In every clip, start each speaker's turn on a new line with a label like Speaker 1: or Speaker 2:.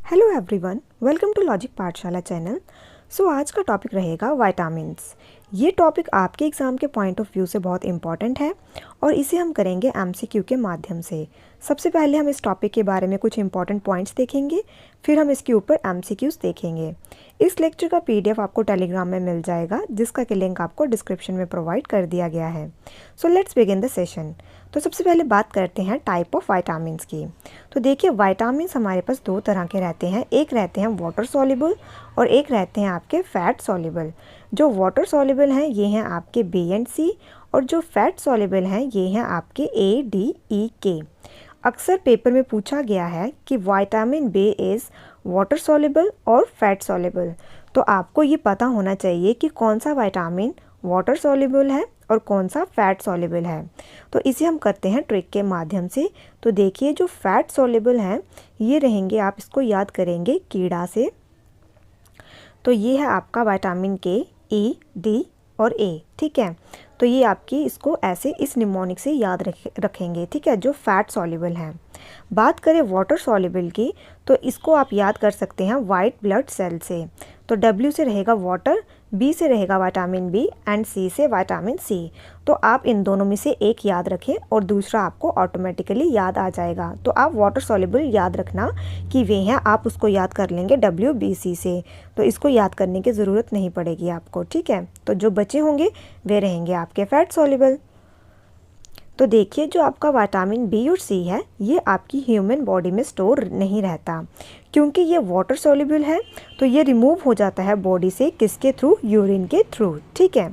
Speaker 1: Hello everyone, welcome to Logic Pathshala channel. आज का topic रहेगा विटामिन्स। ये टॉपिक आपके एग्ज़ाम के पॉइंट ऑफ व्यू से बहुत इंपॉर्टेंट है और इसे हम करेंगे एमसीक्यू के माध्यम से। सबसे पहले हम इस टॉपिक के बारे में कुछ इंपॉर्टेंट पॉइंट्स देखेंगे, फिर हम इसके ऊपर एमसीक्यूज़ देखेंगे। इस लेक्चर का पीडीएफ आपको टेलीग्राम में मिल जाएगा, जिसका कि लिंक आपको डिस्क्रिप्शन में प्रोवाइड कर दिया गया है। Let's begin the session. तो सबसे पहले बात करते हैं टाइप ऑफ विटामिन्स की। तो देखिए, विटामिन्स हमारे पास दो तरह के रहते हैं। एक रहते हैं वाटर सॉल्युबल और एक रहते हैं आपके फैट सॉल्युबल। जो वाटर सॉल्युबल हैं ये हैं आपके बी एंड सी, और जो फैट सॉल्युबल हैं ये हैं आपके ए, डी, ई, के। अक्सर पेपर में पूछा गया है कि vitamin B is water soluble और फैट सॉल्युबल। तो आपको ये पता होना चाहिए कि कौन सा विटामिन वाटर सॉल्युबल है और कौन सा फैट सॉल्युबल है। तो इसे हम करते हैं ट्रिक के माध्यम से। तो देखिए, जो फैट सॉल्युबल हैं ये रहेंगे, आप इसको याद करेंगे कीड़ा से। तो ये है आपका विटामिन के, ई, डी और ए, ठीक है। तो ये आपकी इसको ऐसे इस निमोनिक से याद रखेंगे, ठीक है, जो फैट सॉल्युबल हैं। बात करें वाटर सॉल्युबल की, तो इसको आप याद कर सकते हैं वाइट ब्लड सेल से। तो W से रहेगा वाटर, B से रहेगा विटामिन बी एंड C से विटामिन सी। तो आप इन दोनों में से एक याद रखें और दूसरा आपको ऑटोमेटिकली याद आ जाएगा। तो आप वाटर सॉल्युबल याद रखना कि वे हैं, आप उसको याद कर लेंगे WBC से। तो इसको याद करने की ज़रूरत नहीं पड़ेगी आपको, ठीक है। तो जो बचे होंगे वे रहेंगे आपके फैट सॉल्युबल। तो देखिए, जो आपका विटामिन बी और सी है ये आपकी ह्यूमन बॉडी में स्टोर नहीं रहता, क्योंकि ये वाटर सॉल्युबल है। तो ये रिमूव हो जाता है बॉडी से, किसके थ्रू? यूरिन के थ्रू, ठीक है।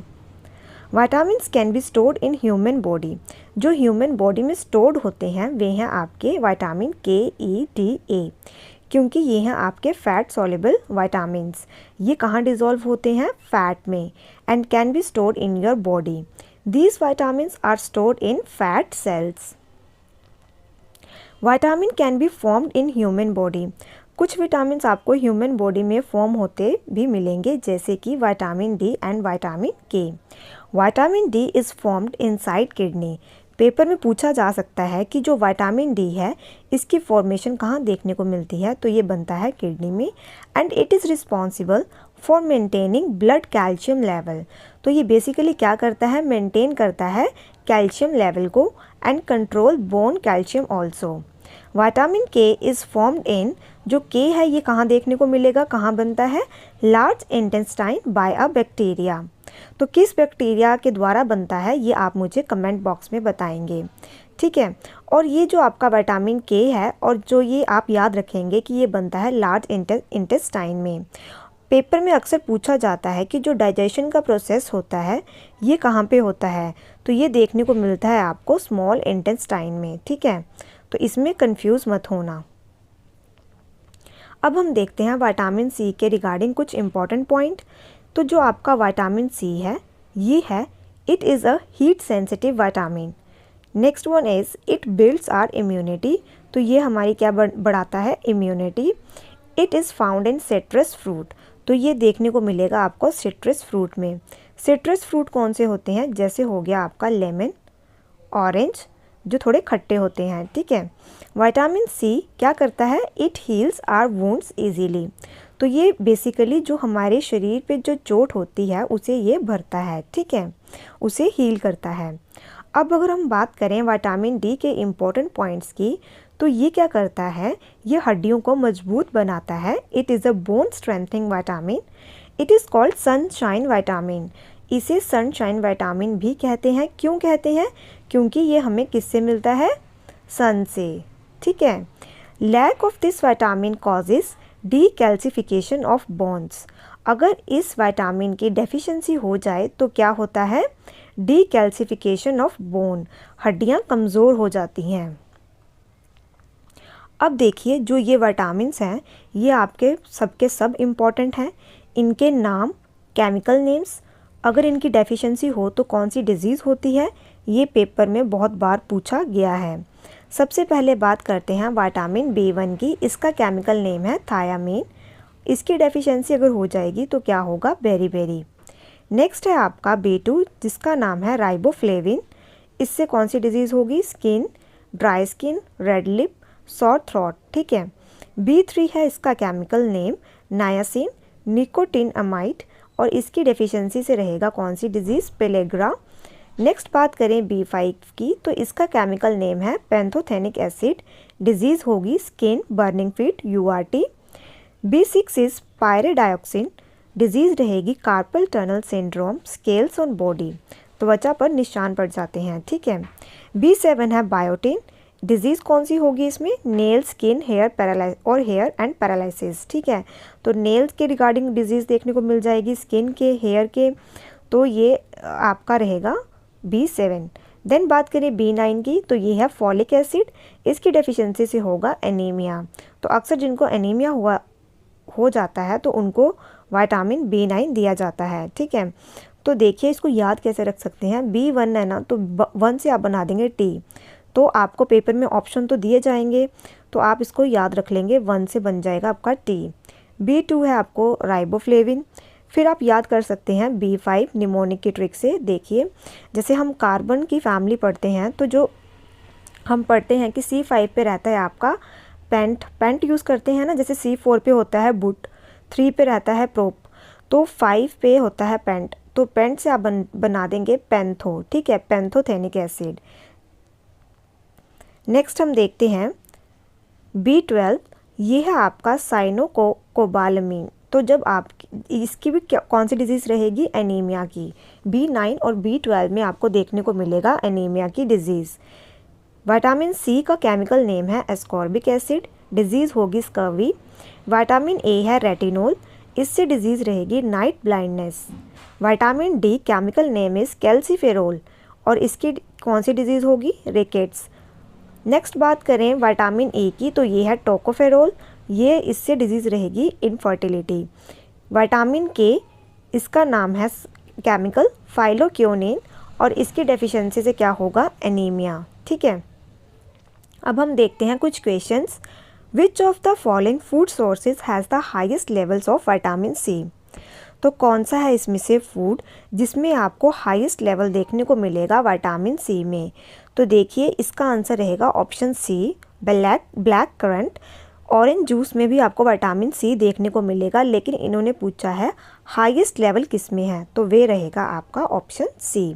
Speaker 1: Vitamins can be stored in human body. जो ह्यूमन बॉडी में स्टोर्ड होते हैं वे हैं आपके विटामिन के, ई, डी, ए, क्योंकि ये हैं आपके फैट सॉल्युबल विटामिन्स। ये कहाँ डिज़ोल्व होते हैं? फैट में, and can be stored in your body. These vitamins are stored in fat cells. Vitamin can be formed in human body. कुछ विटामिन्स आपको ह्यूमन बॉडी में फॉर्म होते भी मिलेंगे, जैसे कि विटामिन डी एंड विटामिन के। Vitamin D is formed inside kidney. Paper में पूछा जा सकता है कि जो विटामिन डी है इसकी फॉर्मेशन कहाँ देखने को मिलती है? तो ये बनता है किडनी में, and it is responsible for maintaining blood calcium level. तो ये बेसिकली क्या करता है? मेंटेन करता है कैल्शियम लेवल को, and control bone calcium also. Vitamin के इज़ फॉर्म्ड इन, जो के है ये कहाँ देखने को मिलेगा, कहाँ बनता है? Large intestine bye a bacteria. तो किस बैक्टीरिया के द्वारा बनता है ये आप मुझे कमेंट बॉक्स में बताएंगे, ठीक है। और ये जो आपका विटामिन के है, और जो ये आप याद रखेंगे कि ये बनता है लार्ज इंटेस्टाइन में। पेपर में अक्सर पूछा जाता है कि जो डाइजेशन का प्रोसेस होता है ये कहाँ पे होता है? तो ये देखने को मिलता है आपको स्मॉल इंटेस्टाइन में, ठीक है। तो इसमें कंफ्यूज मत होना। अब हम देखते हैं विटामिन सी के रिगार्डिंग कुछ इंपॉर्टेंट पॉइंट। तो जो आपका विटामिन सी है ये है, it is a heat sensitive vitamin. Next one is it builds our immunity. तो ये हमारी क्या बढ़ाता है? Immunity. It is found in citrus fruit. तो ये देखने को मिलेगा आपको सिट्रस फ्रूट में। सिट्रस फ्रूट कौन से होते हैं? जैसे हो गया आपका लेमन, ऑरेंज, जो थोड़े खट्टे होते हैं, ठीक है। विटामिन सी क्या करता है? It heals our wounds easily. तो ये बेसिकली जो हमारे शरीर पे जो चोट होती है उसे ये भरता है, ठीक है, उसे हील करता है। अब अगर हम बात करें विटामिन डी के इम्पोर्टेंट पॉइंट्स की, तो ये क्या करता है? ये हड्डियों को मजबूत बनाता है। It is a bone strengthening vitamin. It is called sunshine vitamin. इसे सनशाइन विटामिन भी कहते हैं। क्यों कहते हैं? क्योंकि ये हमें किससे मिलता है? सन से, ठीक है। Lack of this vitamin causes decalcification of bones. अगर इस विटामिन की डेफिशिएंसी हो जाए तो क्या होता है? डीकैल्सिफिकेशन ऑफ बोन, हड्डियाँ कमज़ोर हो जाती हैं। अब देखिए, जो ये विटामिन्स हैं ये आपके सबके सब इम्पॉर्टेंट हैं। इनके नाम, केमिकल नेम्स, अगर इनकी डेफिशिएंसी हो तो कौन सी डिजीज़ होती है, ये पेपर में बहुत बार पूछा गया है। सबसे पहले बात करते हैं विटामिन B1 की। इसका केमिकल नेम है थायामीन। इसकी डेफिशिएंसी अगर हो जाएगी तो क्या होगा? बेरीबेरी। नेक्स्ट है आपका B2, जिसका नाम है राइबोफ्लेविन। इससे कौन सी डिजीज़ होगी? Skin, dry skin, red lip, sore throat, ठीक है। B3 है इसका केमिकल नेम नायासिन निकोटिनअमाइड और इसकी डेफिशिएंसी से रहेगा कौन सी डिजीज़, पेलेग्रा। नेक्स्ट बात करें B5 की, तो इसका केमिकल नेम है पैंथोथेनिक एसिड, डिजीज़ होगी skin burning feet URT। B6 is pyridoxine, disease रहेगी carpal tunnel syndrome, scales on body, त्वचा पर निशान पड़ जाते हैं, ठीक है। B7 है बायोटिन, डिजीज़ कौन सी होगी इसमें, nail skin hair and paralysis, ठीक है। तो नेल्स के रिगार्डिंग डिजीज़ देखने को मिल जाएगी, स्किन के, हेयर के, तो ये आपका रहेगा B7। देन बात करें B9 की, तो ये है फॉलिक एसिड, इसकी डेफिशिएंसी से होगा एनीमिया। तो अक्सर जिनको एनीमिया हो जाता है तो उनको विटामिन B9 दिया जाता है, ठीक है। तो देखिए इसको याद कैसे रख सकते हैं, B1 है ना, तो 1 से आप बना देंगे T, तो आपको पेपर में ऑप्शन तो दिए जाएंगे, तो आप इसको याद रख लेंगे, 1 से बन जाएगा आपका T। B2 है आपको राइबोफ्लेविन, फिर आप याद कर सकते हैं B5 निमोनिक की ट्रिक से। देखिए जैसे हम कार्बन की फैमिली पढ़ते हैं, तो जो हम पढ़ते हैं कि C5 पे रहता है आपका पेंट यूज़ करते हैं ना, जैसे C4 पे होता है बुट, 3 पे रहता है प्रोप, तो 5 पे होता है पेंट, तो पेंट से आप बना देंगे पेंथो, ठीक है, पैंथोथेनिक एसिड। नेक्स्ट हम देखते हैं B12, ये है आपका साइनोकोबालामिन, तो जब आप इसकी भी कौन सी डिजीज़ रहेगी, एनीमिया की। B9 और B12 में आपको देखने को मिलेगा एनीमिया की डिजीज़। विटामिन C का केमिकल नेम है एस्कॉर्बिक एसिड, डिजीज़ होगी स्कर्वी। विटामिन A है रेटिनोल, इससे डिजीज़ रहेगी night blindness. Vitamin D chemical name is calciferol और इसकी कौन सी डिजीज़ होगी, रिकेट्स। नेक्स्ट बात करें विटामिन A की, तो ये है टोकोफेरोल, ये इससे डिजीज़ रहेगी इनफर्टिलिटी। विटामिन K, इसका नाम है केमिकल फाइलोक्योनिन और इसकी डेफिशिएंसी से क्या होगा, एनीमिया, ठीक है। अब हम देखते हैं कुछ questions. Which of the following food sources has the highest levels of vitamin C, तो कौन सा है इसमें से फूड जिसमें आपको हाईएस्ट लेवल देखने को मिलेगा विटामिन C में। तो देखिए इसका आंसर रहेगा option C, black currant. Orange juice में भी आपको विटामिन C देखने को मिलेगा, लेकिन इन्होंने पूछा है हाईएस्ट लेवल किस में है, तो वे रहेगा आपका option C।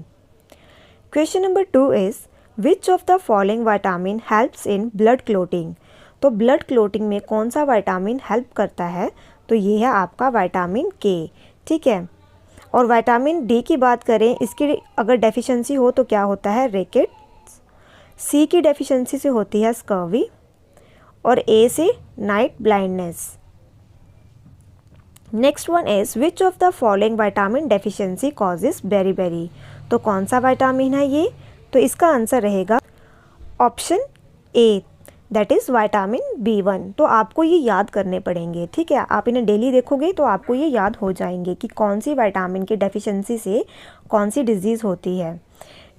Speaker 1: Question number 2 is which of the following vitamin helps in blood clotting, तो ब्लड क्लोटिंग में कौन सा विटामिन हेल्प करता है, तो ये है आपका विटामिन K, ठीक है। और विटामिन D की बात करें, इसकी अगर डेफिशिएंसी हो तो क्या होता है, रिकेट्स। C की डेफिशिएंसी से होती है स्कर्वी और A से night blindness. Next one is which of the following vitamin deficiency causes beriberi, तो कौन सा विटामिन है ये, तो इसका आंसर रहेगा option A, that is vitamin B1। तो आपको ये याद करने पड़ेंगे, ठीक है, आप इन्हें डेली देखोगे तो आपको ये याद हो जाएंगे कि कौन सी विटामिन की डेफिशिएंसी से कौन सी डिजीज़ होती है।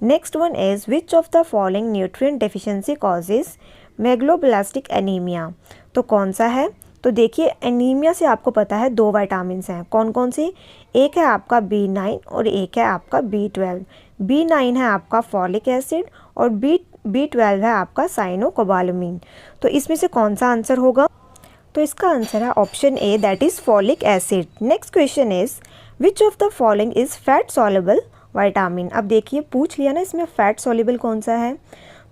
Speaker 1: Next one is which of the following nutrient deficiency causes megaloblastic anaemia, तो कौन सा है, तो देखिए एनीमिया से आपको पता है 2 विटामिन हैं, कौन कौन से, एक है आपका B9 और एक है आपका B12। B9 है आपका फॉलिक एसिड और B12 है आपका साइनोकोबालामिन। तो इसमें से कौन सा आंसर होगा, तो इसका आंसर है option A, that is folic acid. Next question is which of the following is fat soluble vitamin. अब देखिए पूछ लिया ना इसमें फैट सॉल्युबल कौन सा है,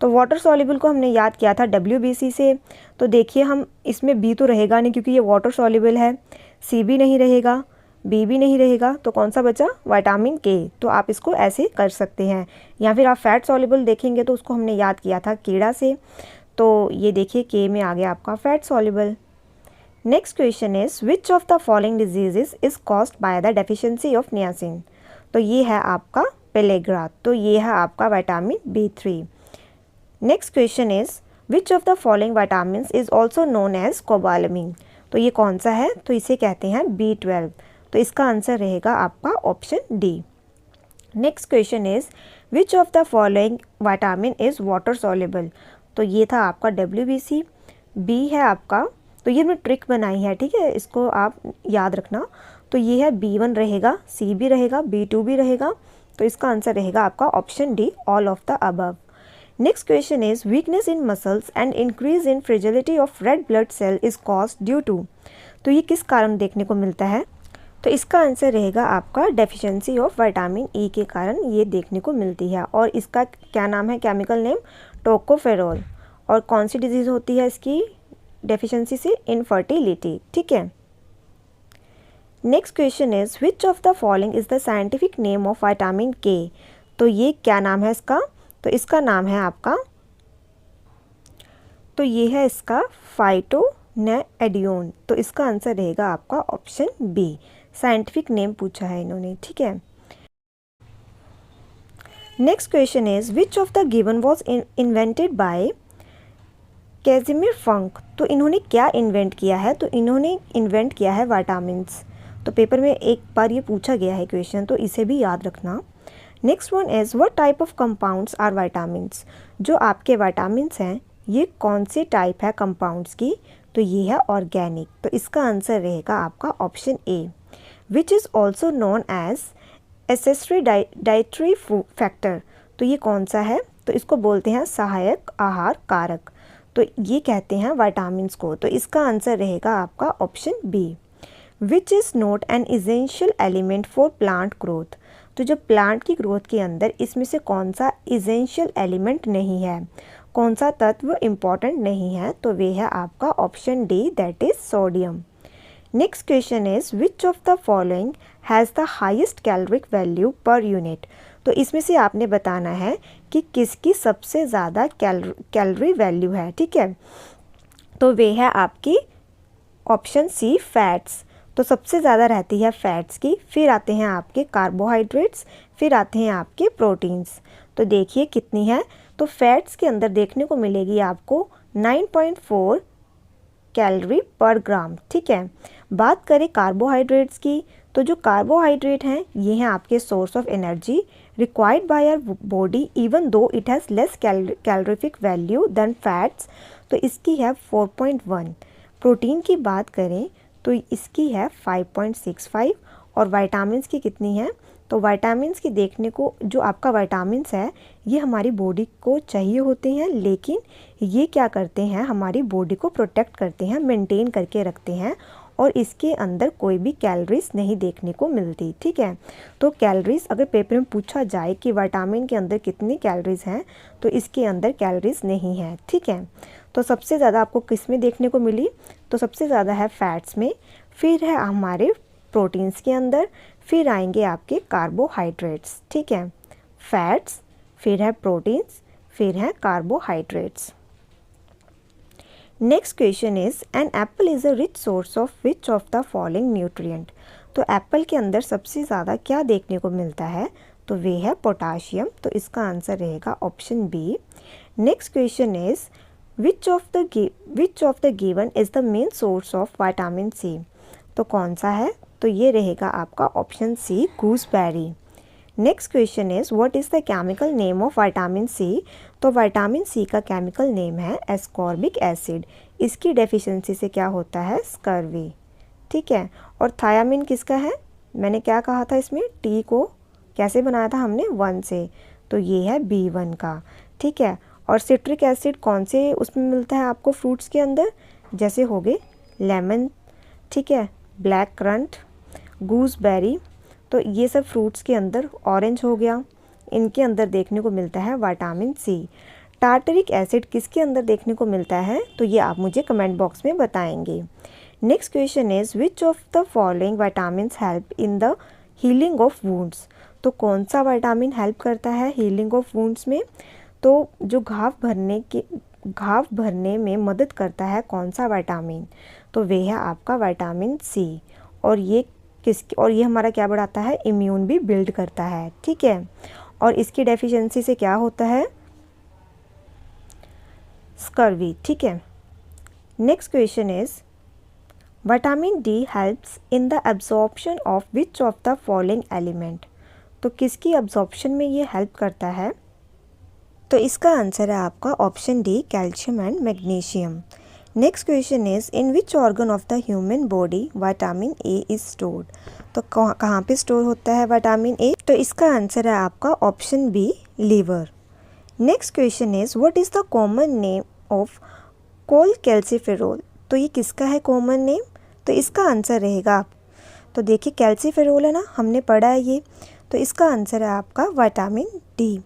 Speaker 1: तो वाटर सॉल्युबल को हमने याद किया था WBC से, तो देखिए हम इसमें B तो रहेगा नहीं क्योंकि ये वाटर सॉल्युबल है, C भी नहीं रहेगा, B भी नहीं रहेगा, तो कौन सा बचा, विटामिन K। तो आप इसको ऐसे कर सकते हैं, या फिर आप फैट सॉल्युबल देखेंगे तो उसको हमने याद किया था कीड़ा से, तो ये देखिए K में आ गया आपका fat soluble. Next question is which of the following diseases is caused by the deficiency of niacin, तो ये है आपका पेलेग्रा, तो ये है आपका vitamin B3। Next question is which of the following vitamins is also known as cobalamin, तो ये कौन सा है, तो इसे कहते हैं B12, तो इसका आंसर रहेगा आपका option D। Next question is which of the following vitamin is water soluble, तो ये था आपका WBC। B है आपका, तो ये हमने ट्रिक बनाई है, ठीक है, इसको आप याद रखना, तो ये है B1 रहेगा, C भी रहेगा, B2 भी रहेगा, तो इसका आंसर रहेगा आपका option D, all of the above. Next question is weakness in muscles and increase in fragility of red blood cell is caused due to. तो ये किस कारण देखने को मिलता है? तो इसका आंसर रहेगा आपका डेफिशिएंसी ऑफ विटामिन ई के कारण ये देखने को मिलती है। और इसका क्या नाम है, केमिकल नेम टोकोफेरोल। और कौन सी डिजीज़ होती है इसकी डेफिशिएंसी से? इनफर्टिलिटी। ठीक है। Next question is which of the following is the scientific name of vitamin के। तो ये क्या नाम है इसका? तो इसका नाम है आपका, तो ये है इसका फाइटोनेडियोन। तो इसका आंसर रहेगा आपका ऑप्शन बी, साइंटिफिक नेम पूछा है इन्होंने। ठीक है। Next question is which of the given was invented by Casimir Funk. तो इन्होंने क्या इन्वेंट किया है? तो इन्होंने इन्वेंट किया है विटामिन्स। तो पेपर में एक बार ये पूछा गया है क्वेश्चन, तो इसे भी याद रखना। Next one is what type of compounds are vitamins. जो आपके विटामिन्स हैं ये कौन सी टाइप है कंपाउंड्स की? तो ये है ऑर्गेनिक। तो इसका आंसर रहेगा आपका option A, which is also known as accessory dietary factor. तो ये कौन सा है? तो इसको बोलते हैं सहायक आहार कारक। तो ये कहते हैं विटामिन्स को। तो इसका आंसर रहेगा आपका option B, which is not an essential element for plant growth. तो जो प्लांट की ग्रोथ के अंदर इसमें से कौन सा इसेंशियल एलिमेंट नहीं है, कौन सा तत्व इम्पॉर्टेंट नहीं है? तो वे है आपका option D, that is sodium. Next question is which of the following has the highest caloric value per unit. तो इसमें से आपने बताना है कि किसकी सबसे ज़्यादा कैलोरी वैल्यू है। ठीक है। तो वे है आपकी ऑप्शन सी, फैट्स। तो सबसे ज़्यादा रहती है फैट्स की, फिर आते हैं आपके कार्बोहाइड्रेट्स, फिर आते हैं आपके प्रोटीन्स। तो देखिए कितनी है। तो फैट्स के अंदर देखने को मिलेगी आपको 9.4 कैलोरी पर ग्राम। ठीक है। बात करें कार्बोहाइड्रेट्स की, तो जो कार्बोहाइड्रेट हैं ये हैं आपके source of energy required by our body even though it has less calorific value than fats. तो इसकी है 4.1। प्रोटीन की बात करें तो इसकी है 5.65। और विटामिन्स की कितनी है? तो विटामिन्स की देखने को, जो आपका विटामिन्स है ये हमारी बॉडी को चाहिए होते हैं, लेकिन ये क्या करते हैं, हमारी बॉडी को प्रोटेक्ट करते हैं, मेंटेन करके रखते हैं। और इसके अंदर कोई भी कैलोरीज नहीं देखने को मिलती। ठीक है। तो कैलोरीज अगर पेपर में पूछा जाए कि विटामिन के अंदर कितनी कैलोरीज हैं, तो इसके अंदर कैलोरीज नहीं है। ठीक है। तो सबसे ज़्यादा आपको किस में देखने को मिली? तो सबसे ज़्यादा है फैट्स में, फिर है हमारे प्रोटीन्स के अंदर, फिर आएंगे आपके कार्बोहाइड्रेट्स। ठीक है। फैट्स, फिर है प्रोटीन्स, फिर है carbohydrates. Next question is an apple is a rich source of which of the following nutrient. तो एप्पल के अंदर सबसे ज़्यादा क्या देखने को मिलता है? तो वे है पोटाशियम। तो इसका आंसर रहेगा option B. Next question is which of the given is the main source of vitamin C. तो कौन सा है? तो ये रहेगा आपका option C, gooseberry. Next question is what is the chemical name of vitamin C. तो विटामिन सी का केमिकल नेम है एस्कॉर्बिक एसिड। इसकी डेफिशिएंसी से क्या होता है? स्कर्वी। ठीक है। और थायामिन किसका है? मैंने क्या कहा था इसमें, टी को कैसे बनाया था हमने? 1 से। तो ये है B1 का। ठीक है। और सिट्रिक एसिड कौन से उसमें मिलता है आपको फ्रूट्स के अंदर? जैसे हो गए लेमन, ठीक है, ब्लैक करंट, गूसबेरी। तो ये सब फ्रूट्स के अंदर, ऑरेंज हो गया, इनके अंदर देखने को मिलता है विटामिन सी। टार्टरिक एसिड किसके अंदर देखने को मिलता है? तो ये आप मुझे कमेंट बॉक्स में बताएंगे। Next question is which of the following vitamins help in the healing of wounds. तो कौन सा विटामिन हेल्प करता है हीलिंग ऑफ वुंड्स में? तो जो घाव भरने में मदद करता है कौन सा विटामिन? तो वे है आपका विटामिन सी। और ये हमारा क्या बढ़ाता है? इम्यून भी बिल्ड करता है। ठीक है। और इसकी डेफिशिएंसी से क्या होता है? स्कर्वी। ठीक है। Next question is vitamin D helps in the absorption of which of the following element. तो किसकी एब्जॉर्प्शन में ये हेल्प करता है? तो इसका आंसर है आपका option D, calcium and magnesium. Next question is in which organ of the human body vitamin A is stored. तो कहाँ पे स्टोर होता है विटामिन ए? तो इसका आंसर है आपका option B, liver. Next question is what is the common name of cholecalciferol. तो ये किसका है कॉमन नेम? तो इसका आंसर रहेगा, तो देखिए कैल्सिफेरॉल है ना, हमने पढ़ा है ये, तो इसका आंसर है आपका विटामिन डी।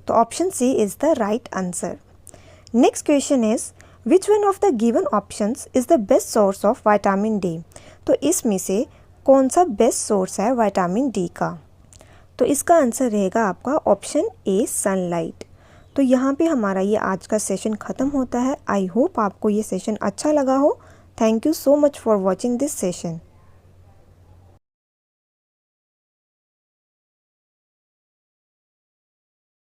Speaker 1: तो option C is the right answer. Next question is which one of the given options is the best source of vitamin D. तो इसमें से कौन सा बेस्ट सोर्स है विटामिन डी का? तो इसका आंसर रहेगा आपका ऑप्शन ए सनलाइट। तो यहाँ पे हमारा ये आज का सेशन ख़त्म होता है। आई होप आपको ये सेशन अच्छा लगा हो। Thank you so much for watching this session.